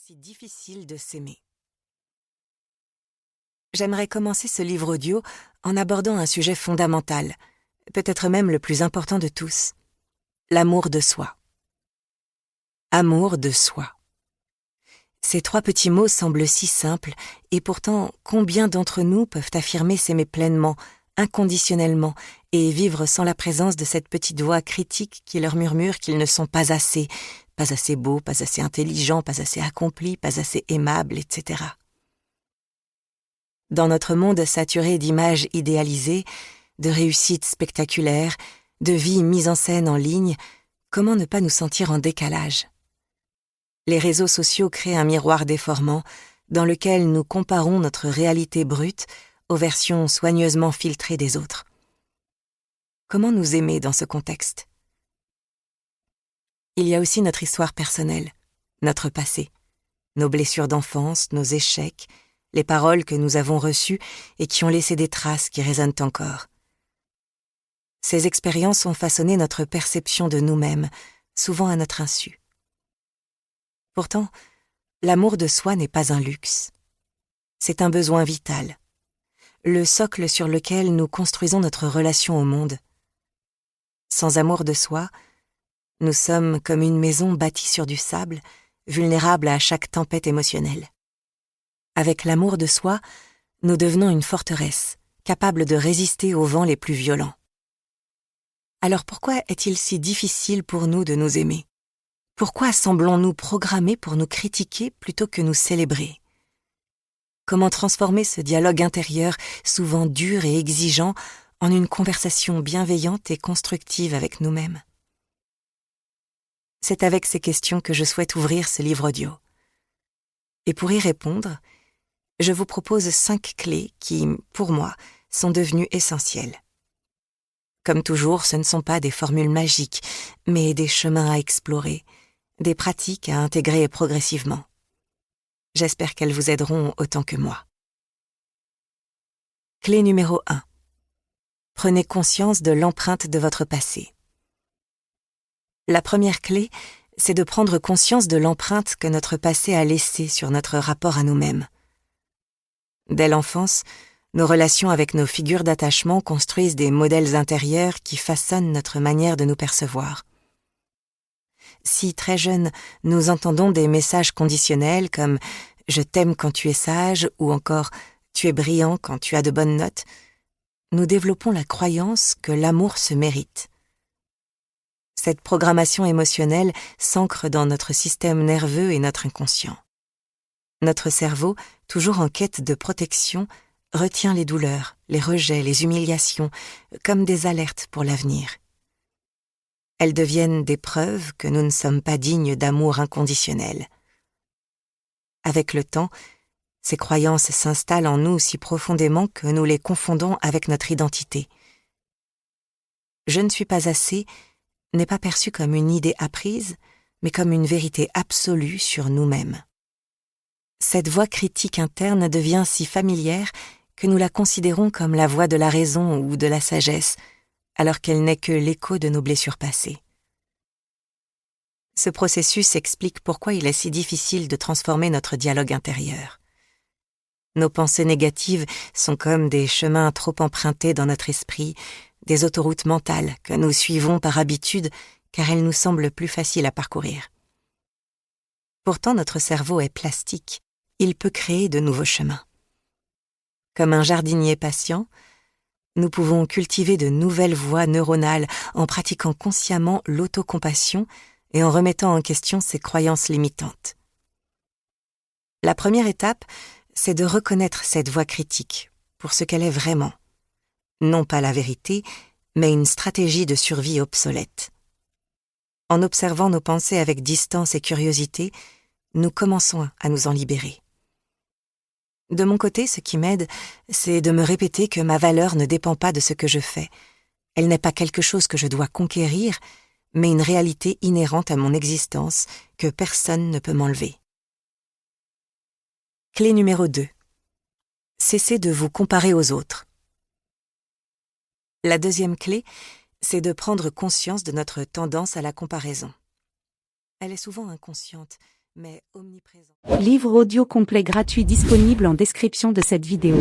si difficile de s'aimer. J'aimerais commencer ce livre audio en abordant un sujet fondamental, peut-être même le plus important de tous, l'amour de soi. Amour de soi. Ces trois petits mots semblent si simples, et pourtant combien d'entre nous peuvent affirmer s'aimer pleinement, inconditionnellement, et vivre sans la présence de cette petite voix critique qui leur murmure qu'ils ne sont pas assez beaux, pas assez intelligents, pas assez accomplis, pas assez aimables, etc. Dans notre monde saturé d'images idéalisées, de réussites spectaculaires, de vies mises en scène en ligne, comment ne pas nous sentir en décalage ? Les réseaux sociaux créent un miroir déformant dans lequel nous comparons notre réalité brute aux versions soigneusement filtrées des autres. Comment nous aimer dans ce contexte ? Il y a aussi notre histoire personnelle, notre passé, nos blessures d'enfance, nos échecs, les paroles que nous avons reçues et qui ont laissé des traces qui résonnent encore. Ces expériences ont façonné notre perception de nous-mêmes, souvent à notre insu. Pourtant, l'amour de soi n'est pas un luxe. C'est un besoin vital, le socle sur lequel nous construisons notre relation au monde. Sans amour de soi, nous sommes comme une maison bâtie sur du sable, vulnérable à chaque tempête émotionnelle. Avec l'amour de soi, nous devenons une forteresse, capable de résister aux vents les plus violents. Alors pourquoi est-il si difficile pour nous de nous aimer ? Pourquoi semblons-nous programmés pour nous critiquer plutôt que nous célébrer ? Comment transformer ce dialogue intérieur, souvent dur et exigeant, en une conversation bienveillante et constructive avec nous-mêmes ? C'est avec ces questions que je souhaite ouvrir ce livre audio. Et pour y répondre, je vous propose 5 clés qui, pour moi, sont devenues essentielles. Comme toujours, ce ne sont pas des formules magiques, mais des chemins à explorer, des pratiques à intégrer progressivement. J'espère qu'elles vous aideront autant que moi. Clé numéro 1. Prenez conscience de l'empreinte de votre passé. La première clé, c'est de prendre conscience de l'empreinte que notre passé a laissée sur notre rapport à nous-mêmes. Dès l'enfance, nos relations avec nos figures d'attachement construisent des modèles intérieurs qui façonnent notre manière de nous percevoir. Si très jeunes, nous entendons des messages conditionnels comme « je t'aime quand tu es sage » ou encore « tu es brillant quand tu as de bonnes notes », nous développons la croyance que l'amour se mérite. Cette programmation émotionnelle s'ancre dans notre système nerveux et notre inconscient. Notre cerveau, toujours en quête de protection, retient les douleurs, les rejets, les humiliations, comme des alertes pour l'avenir. Elles deviennent des preuves que nous ne sommes pas dignes d'amour inconditionnel. Avec le temps, ces croyances s'installent en nous si profondément que nous les confondons avec notre identité. Je ne suis pas assez n'est pas perçu comme une idée apprise, mais comme une vérité absolue sur nous-mêmes. Cette voix critique interne devient si familière que nous la considérons comme la voix de la raison ou de la sagesse, alors qu'elle n'est que l'écho de nos blessures passées. Ce processus explique pourquoi il est si difficile de transformer notre dialogue intérieur. Nos pensées négatives sont comme des chemins trop empruntés dans notre esprit, des autoroutes mentales que nous suivons par habitude car elles nous semblent plus faciles à parcourir. Pourtant, notre cerveau est plastique, il peut créer de nouveaux chemins. Comme un jardinier patient, nous pouvons cultiver de nouvelles voies neuronales en pratiquant consciemment l'autocompassion et en remettant en question ses croyances limitantes. La première étape, c'est de reconnaître cette voix critique pour ce qu'elle est vraiment. Non pas la vérité, mais une stratégie de survie obsolète. En observant nos pensées avec distance et curiosité, nous commençons à nous en libérer. De mon côté, ce qui m'aide, c'est de me répéter que ma valeur ne dépend pas de ce que je fais. Elle n'est pas quelque chose que je dois conquérir, mais une réalité inhérente à mon existence que personne ne peut m'enlever. Clé numéro 2. Cessez de vous comparer aux autres. La deuxième clé, c'est de prendre conscience de notre tendance à la comparaison. Elle est souvent inconsciente, mais omniprésent. Livre audio complet gratuit disponible en description de cette vidéo.